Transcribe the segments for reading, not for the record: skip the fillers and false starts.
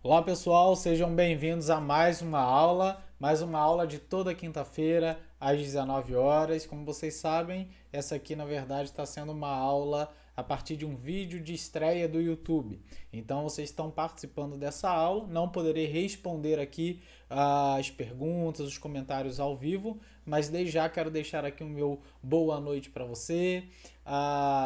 Olá pessoal, sejam bem-vindos a mais uma aula de toda quinta-feira às 19 horas. Como vocês sabem, essa aqui na verdade está sendo uma aula a partir de um vídeo de estreia do YouTube. Então vocês estão participando dessa aula, não poderei responder aqui as perguntas, os comentários ao vivo, mas desde já quero deixar aqui o meu boa noite para você,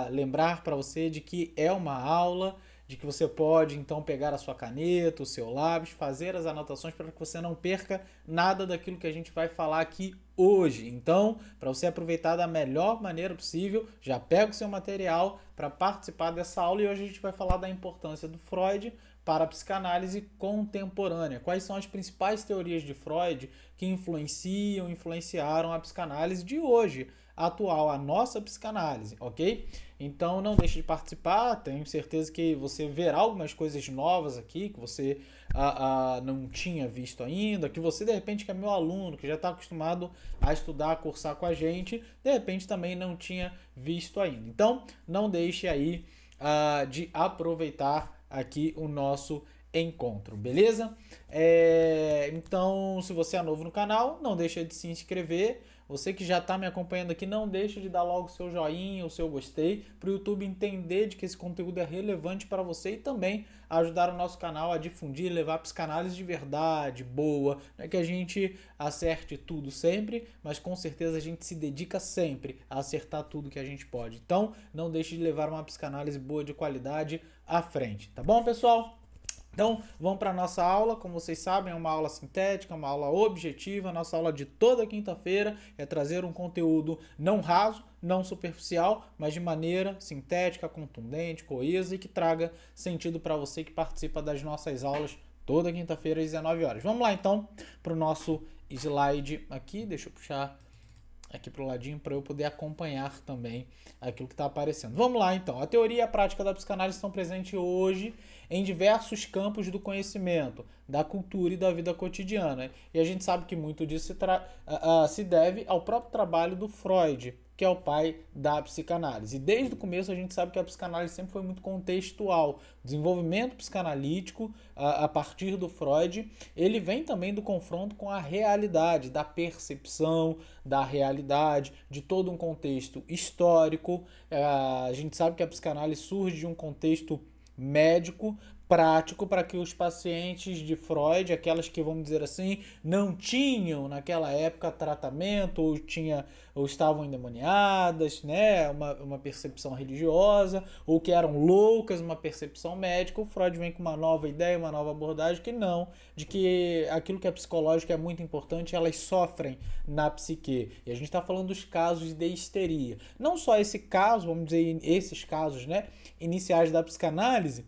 lembrar para você de que é uma aula, de que você pode então pegar a sua caneta, o seu lápis, fazer as anotações para que você não perca nada daquilo que a gente vai falar aqui hoje. Então, para você aproveitar da melhor maneira possível, já pega o seu material para participar dessa aula e hoje a gente vai falar da importância do Freud para a psicanálise contemporânea. Quais são as principais teorias de Freud que influenciaram a psicanálise de hoje, atual, a nossa psicanálise, ok? Então não deixe de participar, tenho certeza que você verá algumas coisas novas aqui que você não tinha visto ainda, que você de repente que é meu aluno, que já está acostumado a estudar, a cursar com a gente, de repente também não tinha visto ainda. Então não deixe aí de aproveitar aqui o nosso encontro, beleza? Então, se você é novo no canal, não deixa de se inscrever. Você que já está me acompanhando aqui, não deixe de dar logo o seu joinha, o seu gostei, para o YouTube entender de que esse conteúdo é relevante para você e também ajudar o nosso canal a difundir, levar psicanálise de verdade, boa. Não é que a gente acerte tudo sempre, mas com certeza a gente se dedica sempre a acertar tudo que a gente pode. Então, não deixe de levar uma psicanálise boa de qualidade à frente, tá bom, pessoal? Então, vamos para a nossa aula. Como vocês sabem, é uma aula sintética, uma aula objetiva. Nossa aula de toda quinta-feira é trazer um conteúdo não raso, não superficial, mas de maneira sintética, contundente, coesa e que traga sentido para você que participa das nossas aulas toda quinta-feira às 19 horas. Vamos lá, então, para o nosso slide aqui. Deixa eu puxar aqui para o ladinho para eu poder acompanhar também aquilo que está aparecendo. Vamos lá, então. A teoria e a prática da psicanálise estão presentes hoje em diversos campos do conhecimento, da cultura e da vida cotidiana. E a gente sabe que muito disso se deve ao próprio trabalho do Freud, que é o pai da psicanálise. E desde o começo a gente sabe que a psicanálise sempre foi muito contextual. O desenvolvimento psicanalítico, a partir do Freud, ele vem também do confronto com a realidade, da percepção da realidade, de todo um contexto histórico. A gente sabe que a psicanálise surge de um contexto médico, prático, para que os pacientes de Freud, aquelas que, vamos dizer assim, não tinham naquela época tratamento ou estavam endemoniadas, né, uma percepção religiosa, ou que eram loucas, uma percepção médica, o Freud vem com uma nova ideia, uma nova abordagem que não, de que aquilo que é psicológico é muito importante, elas sofrem na psique. E a gente está falando dos casos de histeria. Não só esse caso, vamos dizer, esses casos, né, iniciais da psicanálise,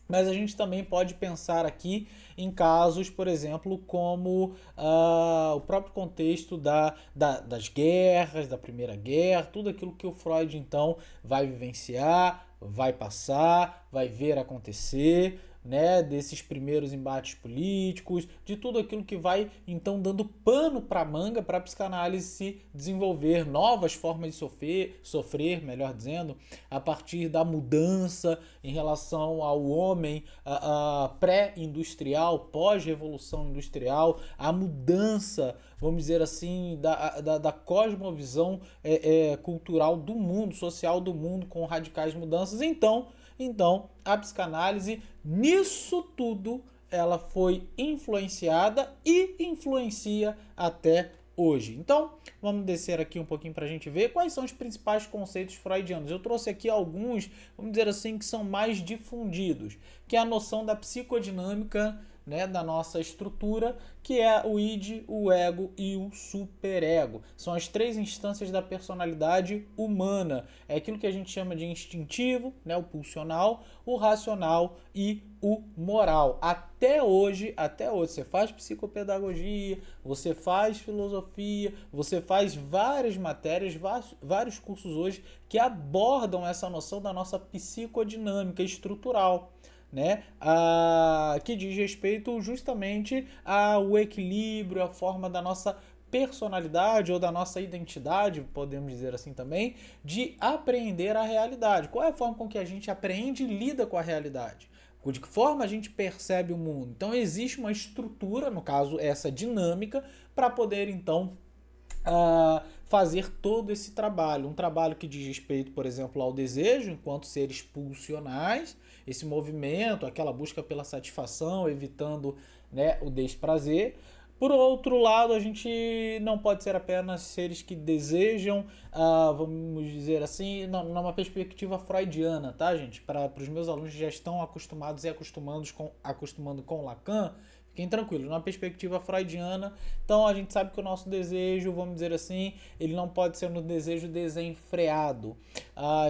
mas a gente também pode pensar aqui em casos, por exemplo, como o próprio contexto das guerras, da Primeira Guerra, tudo aquilo que o Freud então vai vivenciar, vai passar, vai ver acontecer, né, desses primeiros embates políticos, de tudo aquilo que vai então dando pano para a manga para a psicanálise se desenvolver novas formas de sofrer, melhor dizendo, a partir da mudança em relação ao homem pré-industrial, pós-revolução industrial, a mudança, vamos dizer assim, da cosmovisão cultural do mundo, social do mundo, com radicais mudanças. Então, a psicanálise, nisso tudo, ela foi influenciada e influencia até hoje. Então, vamos descer aqui um pouquinho para a gente ver quais são os principais conceitos freudianos. Eu trouxe aqui alguns, vamos dizer assim, que são mais difundidos, que é a noção da psicodinâmica, né, da nossa estrutura, que é o id, o ego e o superego. São as três instâncias da personalidade humana. É aquilo que a gente chama de instintivo, né, o pulsional, o racional e o moral. Até hoje, você faz psicopedagogia, você faz filosofia, você faz várias matérias, vários cursos hoje que abordam essa noção da nossa psicodinâmica estrutural, né, que diz respeito justamente ao equilíbrio, a forma da nossa personalidade ou da nossa identidade, podemos dizer assim também, de apreender a realidade. Qual é a forma com que a gente apreende e lida com a realidade? de que forma a gente percebe o mundo. Então existe uma estrutura, no caso essa dinâmica, para poder então fazer todo esse trabalho. Um trabalho que diz respeito, por exemplo, ao desejo enquanto seres pulsionais, esse movimento, aquela busca pela satisfação, evitando, né, o desprazer. Por outro lado, a gente não pode ser apenas seres que desejam, vamos dizer assim, numa perspectiva freudiana, tá, gente? Para os meus alunos que já estão acostumados e acostumando com Lacan, fiquem tranquilos, numa perspectiva freudiana, então a gente sabe que o nosso desejo, vamos dizer assim, ele não pode ser um desejo desenfreado.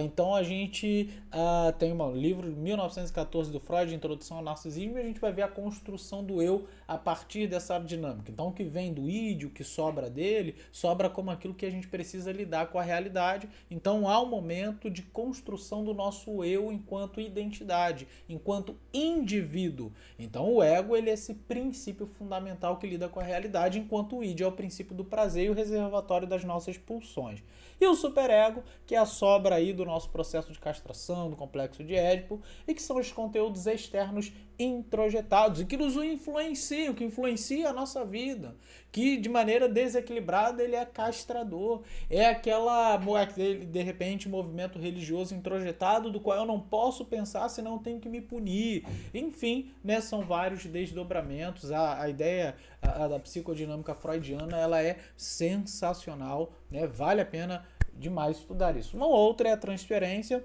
Então a gente tem um livro de 1914 do Freud, Introdução ao Narcisismo, e a gente vai ver a construção do eu a partir dessa dinâmica. Então o que vem do id, o que sobra dele, sobra como aquilo que a gente precisa lidar com a realidade. Então há um momento de construção do nosso eu enquanto identidade, enquanto indivíduo. Então o ego, ele é esse princípio fundamental que lida com a realidade, enquanto o id é o princípio do prazer e o reservatório das nossas pulsões. E o superego, que é a sobra aí do nosso processo de castração, do complexo de Édipo, e que são os conteúdos externos introjetados e que nos influenciam, que influencia a nossa vida, que de maneira desequilibrada ele é castrador, é aquele, de repente, movimento religioso introjetado do qual eu não posso pensar senão eu tenho que me punir. Enfim, né, são vários desdobramentos. A ideia da psicodinâmica freudiana, ela é sensacional, né? Vale a pena demais estudar isso. Uma outra é a transferência,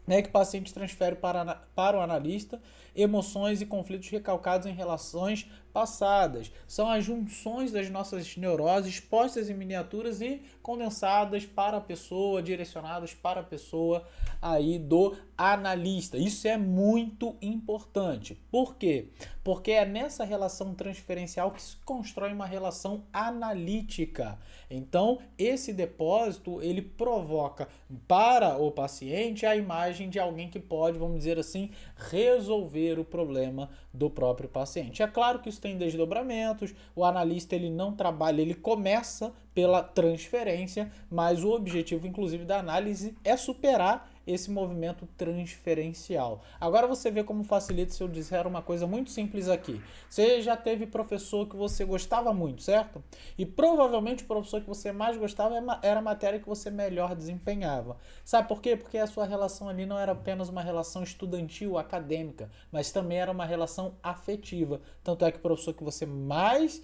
né, que o paciente transfere para o analista emoções e conflitos recalcados em relações passadas. São as junções das nossas neuroses postas em miniaturas e condensadas para a pessoa, direcionadas para a pessoa aí do analista. Isso é muito importante. Por quê? Porque é nessa relação transferencial que se constrói uma relação analítica. Então, esse depósito, ele provoca para o paciente a imagem de alguém que pode, vamos dizer assim, resolver o problema do próprio paciente. É claro que isso tem desdobramentos, o analista ele não trabalha, ele começa pela transferência, mas o objetivo, inclusive, da análise é superar esse movimento transferencial. Agora você vê como facilita se eu disser uma coisa muito simples aqui. Você já teve professor que você gostava muito, certo? E provavelmente o professor que você mais gostava era a matéria que você melhor desempenhava. Sabe por quê? Porque a sua relação ali não era apenas uma relação estudantil, acadêmica, mas também era uma relação afetiva. Tanto é que o professor que você mais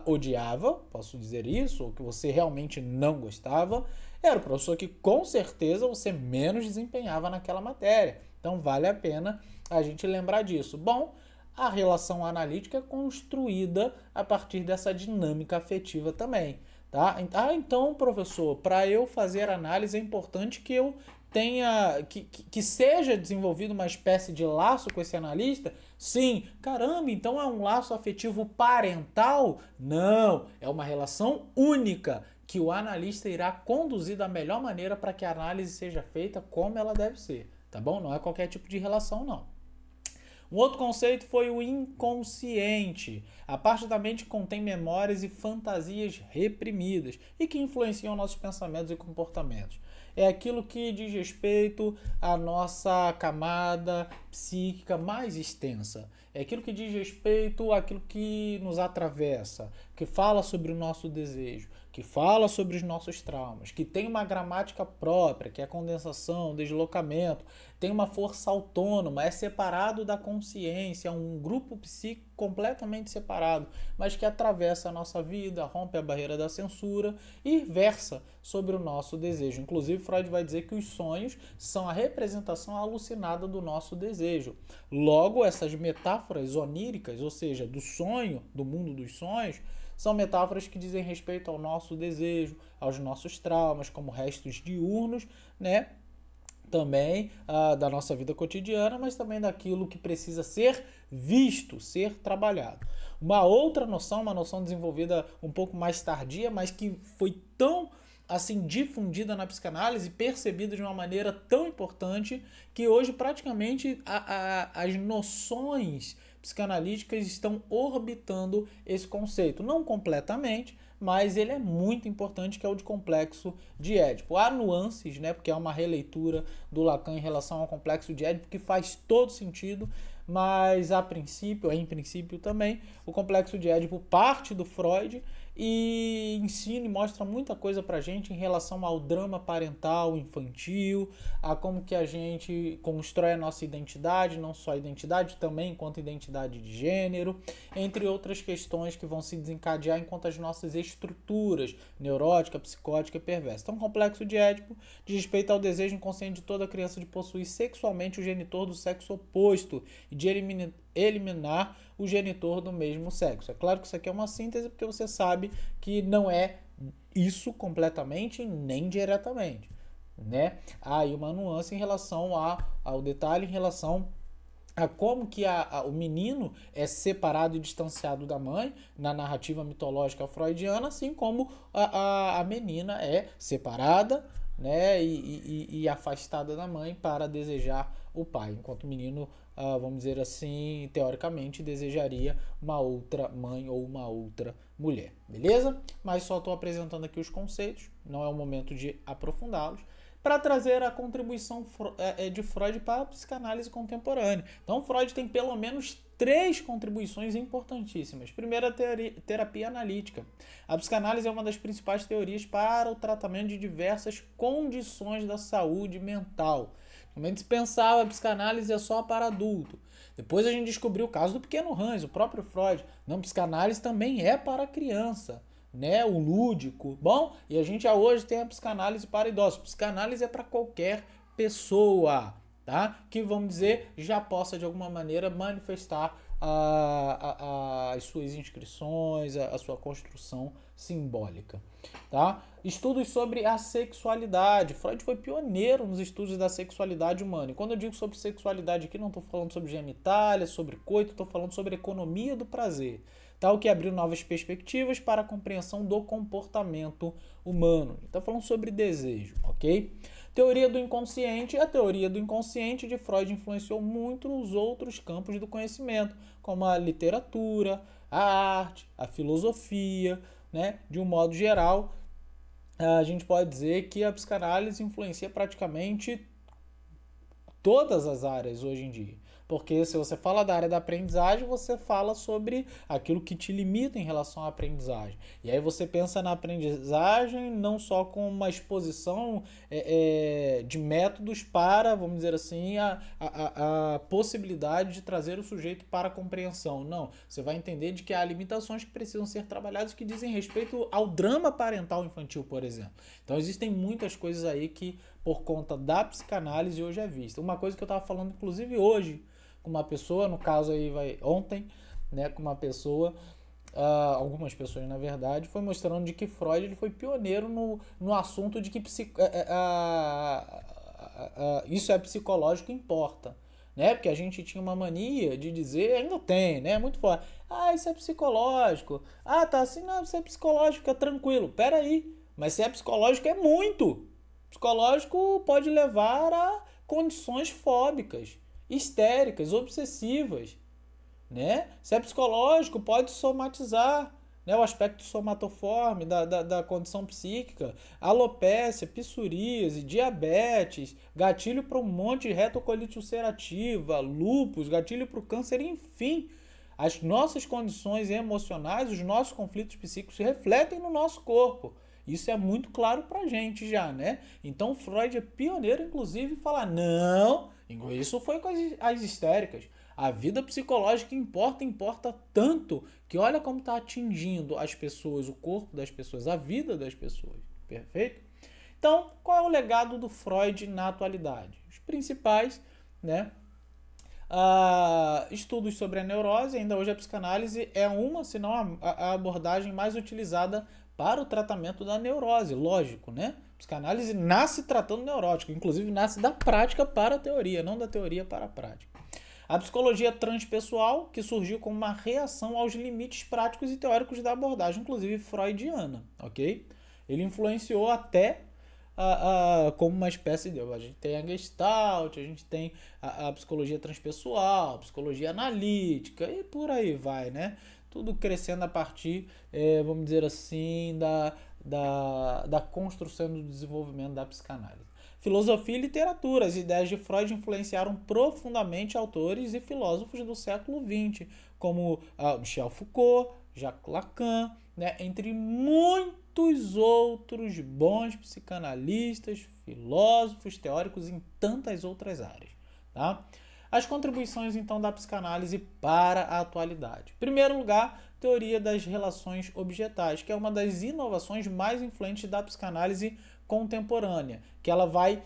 odiava, posso dizer isso, ou que você realmente não gostava, era o professor que com certeza você menos desempenhava naquela matéria. Então vale a pena a gente lembrar disso. Bom, a relação analítica é construída a partir dessa dinâmica afetiva também. Tá? Então, professor, para eu fazer análise é importante que eu tenha, que seja desenvolvido uma espécie de laço com esse analista? Sim. Caramba, então é um laço afetivo parental? Não, é uma relação única que o analista irá conduzir da melhor maneira para que a análise seja feita como ela deve ser, tá bom? Não é qualquer tipo de relação, não. Um outro conceito foi o inconsciente. A parte da mente que contém memórias e fantasias reprimidas e que influenciam nossos pensamentos e comportamentos. É aquilo que diz respeito à nossa camada psíquica mais extensa. É aquilo que diz respeito àquilo que nos atravessa, que fala sobre o nosso desejo, que fala sobre os nossos traumas, que tem uma gramática própria, que é condensação, deslocamento, tem uma força autônoma, é separado da consciência, é um grupo psíquico completamente separado, mas que atravessa a nossa vida, rompe a barreira da censura e versa sobre o nosso desejo. Inclusive, Freud vai dizer que os sonhos são a representação alucinada do nosso desejo. Logo, essas metáforas oníricas, ou seja, do sonho, do mundo dos sonhos, são metáforas que dizem respeito ao nosso desejo, aos nossos traumas, como restos diurnos, né? Também da nossa vida cotidiana, mas também daquilo que precisa ser visto, ser trabalhado. Uma outra noção, uma noção desenvolvida um pouco mais tardia, mas que foi tão assim difundida na psicanálise, percebida de uma maneira tão importante, que hoje praticamente as noções psicanalíticas estão orbitando esse conceito. Não completamente, mas ele é muito importante, que é o de complexo de Édipo. Há nuances, né, porque é uma releitura do Lacan em relação ao complexo de Édipo, que faz todo sentido, mas em princípio também, o complexo de Édipo parte do Freud e ensina e mostra muita coisa pra gente em relação ao drama parental infantil, a como que a gente constrói a nossa identidade, não só a identidade, também enquanto identidade de gênero, entre outras questões que vão se desencadear enquanto as nossas estruturas neurótica, psicótica e perversa. Então, o complexo de Édipo diz respeito ao desejo inconsciente de toda criança de possuir sexualmente o genitor do sexo oposto e de eliminar o genitor do mesmo sexo. É claro que isso aqui é uma síntese, porque você sabe que não é isso completamente nem diretamente, né? Há aí uma nuance em relação ao detalhe, em relação a como que o menino é separado e distanciado da mãe na narrativa mitológica freudiana, assim como a menina é separada, né, e afastada da mãe para desejar o pai, enquanto o menino, vamos dizer assim, teoricamente desejaria uma outra mãe ou uma outra mulher, beleza? Mas só estou apresentando aqui os conceitos, não é o momento de aprofundá-los, para trazer a contribuição de Freud para a psicanálise contemporânea. Então, Freud tem pelo menos 3 contribuições importantíssimas. Primeiro, a terapia analítica. A psicanálise é uma das principais teorias para o tratamento de diversas condições da saúde mental. Realmente se pensava que a psicanálise é só para adulto. Depois a gente descobriu o caso do pequeno Hans, o próprio Freud. Não, psicanálise também é para criança, né, o lúdico. Bom, e a gente já hoje tem a psicanálise para idosos. Psicanálise é para qualquer pessoa, tá? Que, vamos dizer, já possa de alguma maneira manifestar as suas inscrições, a sua construção simbólica, tá? Estudos sobre a sexualidade. Freud foi pioneiro nos estudos da sexualidade humana. E quando eu digo sobre sexualidade aqui, não estou falando sobre genitália, sobre coito, estou falando sobre economia do prazer, tá? O que abriu novas perspectivas para a compreensão do comportamento humano. Está falando sobre desejo, ok? Teoria do inconsciente. A teoria do inconsciente de Freud influenciou muito os outros campos do conhecimento, como a literatura, a arte, a filosofia, né? De um modo geral, a gente pode dizer que a psicanálise influencia praticamente todas as áreas hoje em dia. Porque se você fala da área da aprendizagem, você fala sobre aquilo que te limita em relação à aprendizagem. E aí você pensa na aprendizagem não só com uma exposição de métodos para, vamos dizer assim, a possibilidade de trazer o sujeito para a compreensão. Não, você vai entender de que há limitações que precisam ser trabalhadas que dizem respeito ao drama parental infantil, por exemplo. Então existem muitas coisas aí que, por conta da psicanálise, hoje é vista. Uma coisa que eu estava falando, inclusive, hoje, com uma pessoa, no caso aí ontem, né, com uma pessoa, algumas pessoas na verdade, foi mostrando de que Freud ele foi pioneiro no assunto de que isso é psicológico, importa, né? Porque a gente tinha uma mania de dizer, ainda tem, né? Muito forte. Isso é psicológico. Tá assim, não, isso é psicológico, fica tranquilo. Pera aí, mas se é psicológico é muito. Psicológico pode levar a condições fóbicas, histéricas, obsessivas, né? Se é psicológico, pode somatizar, né? O aspecto somatoforme da condição psíquica, alopécia, psoríase, diabetes, gatilho para um monte de retocolite ulcerativa, lúpus, gatilho para o câncer, enfim. As nossas condições emocionais, os nossos conflitos psíquicos se refletem no nosso corpo. Isso é muito claro pra gente já, né? Então Freud é pioneiro, inclusive, em falar, não, isso foi com as histéricas. A vida psicológica importa tanto que olha como está atingindo as pessoas, o corpo das pessoas, a vida das pessoas. Perfeito? Então, qual é o legado do Freud na atualidade? Os principais, né? Estudos sobre a neurose, ainda hoje a psicanálise é uma, se não a abordagem mais utilizada para o tratamento da neurose, lógico, né? A psicanálise nasce tratando neurótico, inclusive nasce da prática para a teoria, não da teoria para a prática. A psicologia transpessoal, que surgiu como uma reação aos limites práticos e teóricos da abordagem, inclusive freudiana, ok? Ele influenciou até como uma espécie de... A gente tem a Gestalt, a gente tem a psicologia transpessoal, a psicologia analítica e por aí vai, né? Tudo crescendo a partir, vamos dizer assim, da construção e do desenvolvimento da psicanálise. Filosofia e literatura. As ideias de Freud influenciaram profundamente autores e filósofos do século XX, como Michel Foucault, Jacques Lacan, né, entre muitos outros bons psicanalistas, filósofos, teóricos em tantas outras áreas. Tá? As contribuições, então, da psicanálise para a atualidade. Em primeiro lugar, teoria das relações objetais, que é uma das inovações mais influentes da psicanálise contemporânea, que ela vai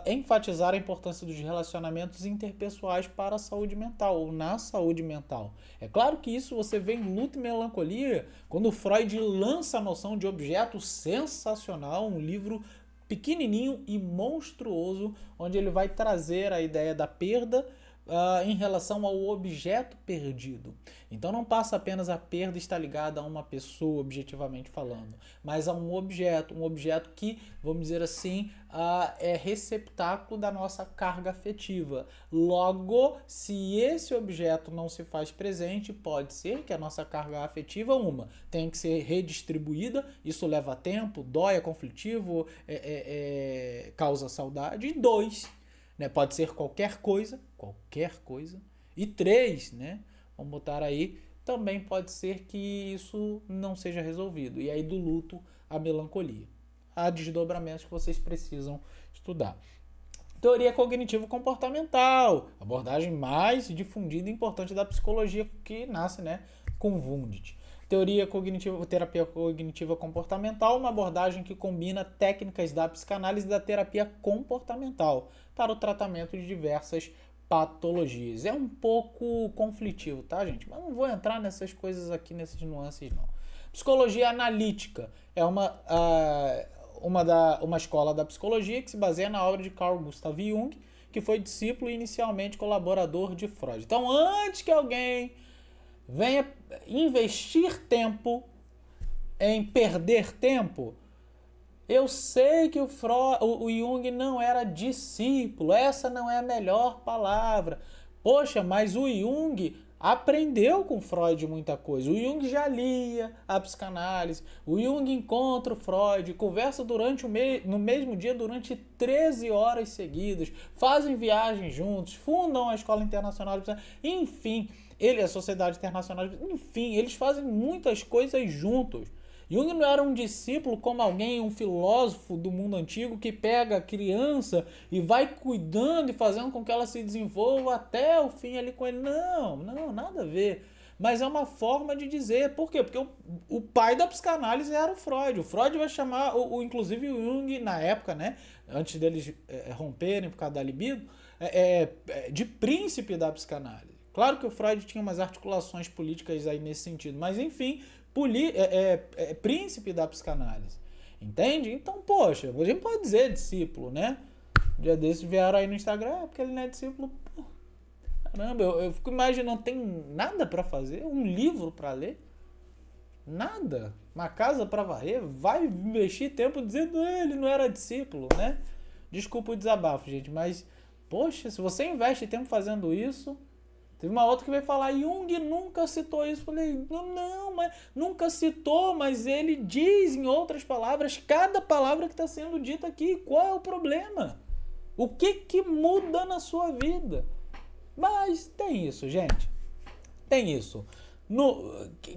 enfatizar a importância dos relacionamentos interpessoais para a saúde mental, ou na saúde mental. É claro que isso você vê em Luta e Melancolia, quando Freud lança a noção de objeto sensacional, um livro pequenininho e monstruoso, onde ele vai trazer a ideia da perda em relação ao objeto perdido. Então não passa apenas a perda estar ligada a uma pessoa, objetivamente falando, mas a um objeto que, vamos dizer assim, é receptáculo da nossa carga afetiva. Logo, se esse objeto não se faz presente, pode ser que a nossa carga afetiva, tenha que ser redistribuída, isso leva tempo, dói, é conflitivo, causa saudade, e 2, né, pode ser qualquer coisa, e 3, né, vamos botar aí, também pode ser que isso não seja resolvido, e aí do luto à melancolia. Há desdobramentos que vocês precisam estudar. Teoria cognitivo-comportamental, abordagem mais difundida e importante da psicologia, que nasce, né, com Wundt. Terapia cognitiva comportamental, uma abordagem que combina técnicas da psicanálise e da terapia comportamental para o tratamento de diversas patologias. É um pouco conflitivo, tá, gente? Mas não vou entrar nessas coisas aqui, nessas nuances, não. Psicologia analítica é uma escola da psicologia que se baseia na obra de Carl Gustav Jung, que foi discípulo e inicialmente colaborador de Freud. Então, antes que alguém venha investir tempo em perder tempo, eu sei que o Jung não era discípulo, essa não é a melhor palavra. Poxa, mas o Jung aprendeu com Freud muita coisa. O Jung já lia a psicanálise, o Jung encontra o Freud, conversa no mesmo dia durante 13 horas seguidas, fazem viagens juntos, fundam a Escola Internacional de Psicanálise, enfim, a Sociedade Internacional, enfim, eles fazem muitas coisas juntos. Jung não era um discípulo como um filósofo do mundo antigo que pega a criança e vai cuidando e fazendo com que ela se desenvolva até o fim ali com ele. Não, nada a ver. Mas é uma forma de dizer. Por quê? Porque o pai da psicanálise era o Freud. O Freud vai chamar, inclusive o Jung, na época, né, antes deles romperem por causa da libido, de príncipe da psicanálise. Claro que o Freud tinha umas articulações políticas aí nesse sentido, mas enfim, príncipe da psicanálise. Entende? Então, poxa, a gente pode dizer discípulo, né? Um dia desses vieram aí no Instagram, porque ele não é discípulo. Pô, caramba, eu fico imaginando, não tem nada para fazer, um livro para ler, nada, uma casa para varrer, vai investir tempo dizendo ele não era discípulo, né? Desculpa o desabafo, gente, mas, poxa, se você investe tempo fazendo isso. Teve uma outra que veio falar, Jung nunca citou isso. Falei, não, mas nunca citou, mas ele diz em outras palavras, cada palavra que está sendo dita aqui, qual é o problema? O que muda na sua vida? Mas tem isso, gente. Tem isso.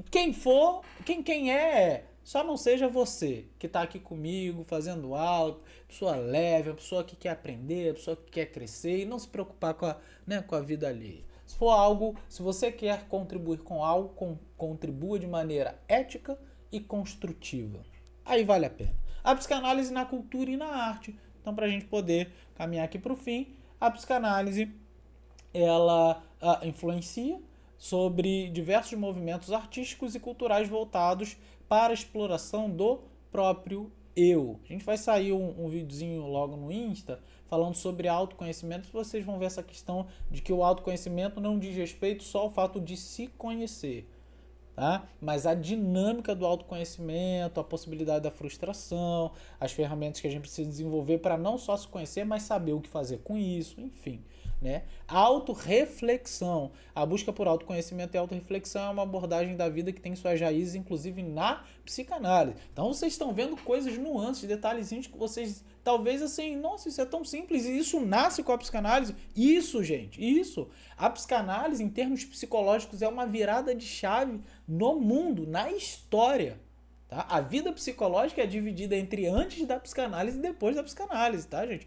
Quem é, só não seja você que está aqui comigo, fazendo aula, pessoa leve, a pessoa que quer aprender, a pessoa que quer crescer e não se preocupar com a vida alheia. Se você quer contribuir com algo, contribua de maneira ética e construtiva. Aí vale a pena. A psicanálise na cultura e na arte. Então, para a gente poder caminhar aqui para o fim, a psicanálise, ela influencia sobre diversos movimentos artísticos e culturais voltados para a exploração do próprio eu. A gente vai sair um videozinho logo no Insta falando sobre autoconhecimento. Vocês vão ver essa questão de que o autoconhecimento não diz respeito só ao fato de se conhecer, tá? Mas a dinâmica do autoconhecimento, a possibilidade da frustração, as ferramentas que a gente precisa desenvolver para não só se conhecer, mas saber o que fazer com isso, enfim. né? Autorreflexão. A busca por autoconhecimento e autorreflexão é uma abordagem da vida que tem suas raízes, inclusive na psicanálise. Então vocês estão vendo coisas, nuances, detalhezinhos que vocês talvez assim, nossa, isso é tão simples e isso nasce com a psicanálise. Isso, gente, isso. A psicanálise, em termos psicológicos, é uma virada de chave no mundo, na história. Tá? A vida psicológica é dividida entre antes da psicanálise e depois da psicanálise, tá, gente?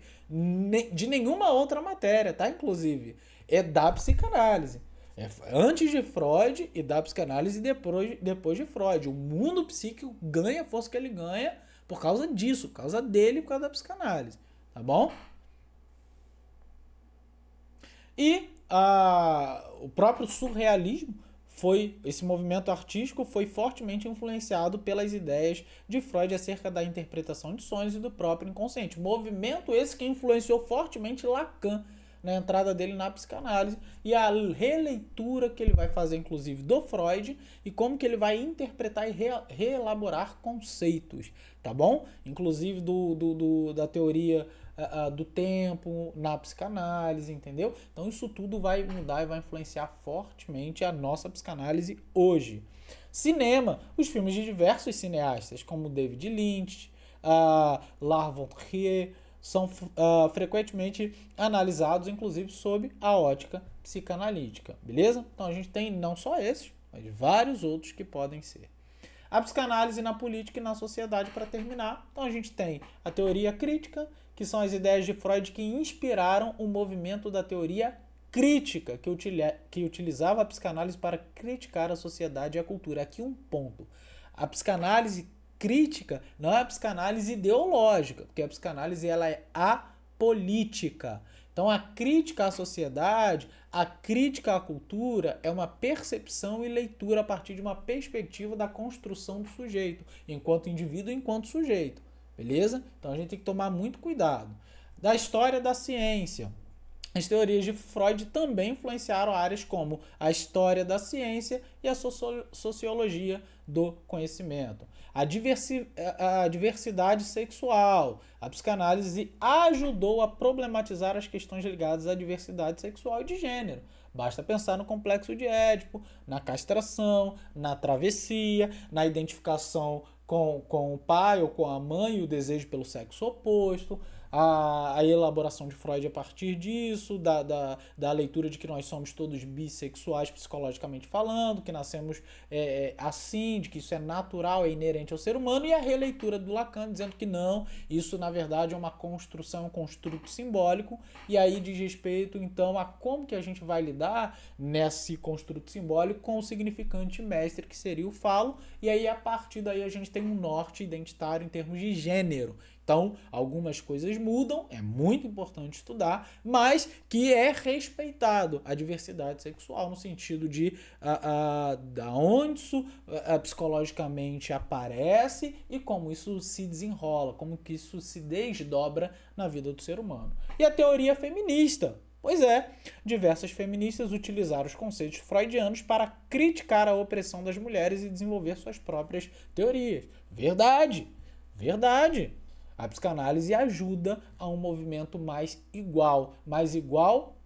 De nenhuma outra matéria, tá? Inclusive, é da psicanálise. É antes de Freud e da psicanálise e depois de Freud. O mundo psíquico ganha a força que ele ganha por causa disso, por causa dele, por causa da psicanálise, tá bom? E o próprio surrealismo esse movimento artístico foi fortemente influenciado pelas ideias de Freud acerca da interpretação de sonhos e do próprio inconsciente. Movimento esse que influenciou fortemente Lacan na entrada dele na psicanálise e a releitura que ele vai fazer, inclusive, do Freud e como que ele vai interpretar e reelaborar conceitos, tá bom? Inclusive da teoria do tempo na psicanálise, entendeu? Então isso tudo vai mudar e vai influenciar fortemente a nossa psicanálise hoje. Cinema, os filmes de diversos cineastas, como David Lynch, Lars von Trier, são frequentemente analisados, inclusive, sob a ótica psicanalítica, beleza? Então a gente tem não só esses, mas vários outros que podem ser. A psicanálise na política e na sociedade, para terminar. Então a gente tem a teoria crítica, que são as ideias de Freud que inspiraram o movimento da teoria crítica, que utilizava a psicanálise para criticar a sociedade e a cultura. Aqui um ponto. A psicanálise crítica não é a psicanálise ideológica, porque a psicanálise ela é apolítica. Então a crítica à sociedade, a crítica à cultura é uma percepção e leitura a partir de uma perspectiva da construção do sujeito, enquanto indivíduo e enquanto sujeito. Beleza? Então a gente tem que tomar muito cuidado. Da história da ciência. As teorias de Freud também influenciaram áreas como a história da ciência e a sociologia do conhecimento. A diversidade sexual. A psicanálise ajudou a problematizar as questões ligadas à diversidade sexual e de gênero. Basta pensar no complexo de Édipo, na castração, na travessia, na identificação com o pai ou com a mãe e o desejo pelo sexo oposto, a elaboração de Freud a partir disso, da leitura de que nós somos todos bissexuais psicologicamente falando, que nascemos assim, de que isso é natural, é inerente ao ser humano, e a releitura do Lacan dizendo que não, isso na verdade é uma construção, um construto simbólico, e aí diz respeito então a como que a gente vai lidar nesse construto simbólico com o significante mestre que seria o falo, e aí a partir daí a gente tem um norte identitário em termos de gênero. Então, algumas coisas mudam, é muito importante estudar, mas que é respeitado a diversidade sexual no sentido de da onde isso psicologicamente aparece e como isso se desenrola, como que isso se desdobra na vida do ser humano. E a teoria feminista. Pois é, diversas feministas utilizaram os conceitos freudianos para criticar a opressão das mulheres e desenvolver suas próprias teorias. Verdade, verdade. A psicanálise ajuda a um movimento mais igual,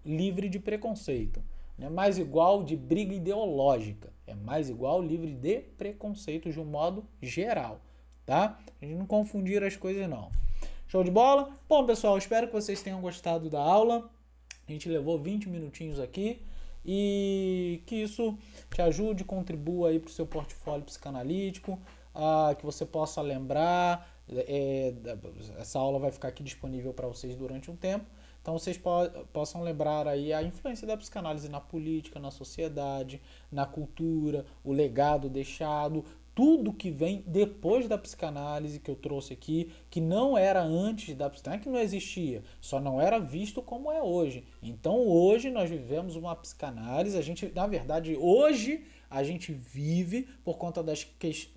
livre de preconceito. Não é mais igual de briga ideológica, é mais igual livre de preconceito de um modo geral, tá? A gente não confundir as coisas não. Show de bola? Bom, pessoal, espero que vocês tenham gostado da aula. A gente levou 20 minutinhos aqui e que isso te ajude, contribua aí para o seu portfólio psicanalítico, que você possa lembrar. Essa aula vai ficar aqui disponível para vocês durante um tempo, então vocês possam lembrar aí a influência da psicanálise na política, na sociedade, na cultura, o legado deixado, tudo que vem depois da psicanálise que eu trouxe aqui, que não era antes da psicanálise, não é que não existia, só não era visto como é hoje. Então hoje nós vivemos uma psicanálise, na verdade hoje a gente vive, por conta das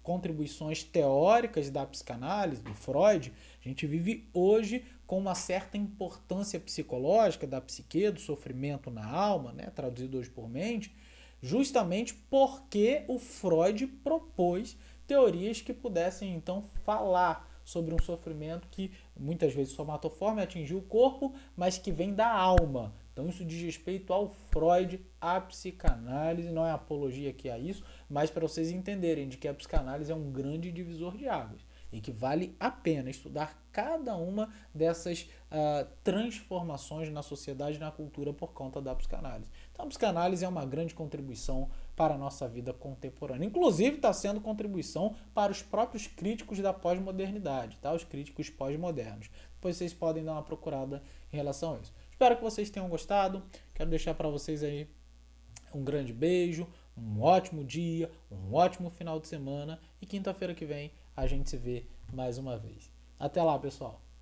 contribuições teóricas da psicanálise, do Freud, a gente vive hoje com uma certa importância psicológica da psique, do sofrimento na alma, né, traduzido hoje por mente, justamente porque o Freud propôs teorias que pudessem, então, falar sobre um sofrimento que muitas vezes somatoforme atingiu o corpo, mas que vem da alma, Então isso diz respeito ao Freud, à psicanálise, não é apologia aqui a isso, mas para vocês entenderem de que a psicanálise é um grande divisor de águas e que vale a pena estudar cada uma dessas transformações na sociedade e na cultura por conta da psicanálise. Então a psicanálise é uma grande contribuição para a nossa vida contemporânea. Inclusive está sendo contribuição para os próprios críticos da pós-modernidade, tá? Os críticos pós-modernos. Depois vocês podem dar uma procurada em relação a isso. Espero que vocês tenham gostado. Quero deixar para vocês aí um grande beijo, um ótimo dia, um ótimo final de semana e quinta-feira que vem a gente se vê mais uma vez. Até lá, pessoal!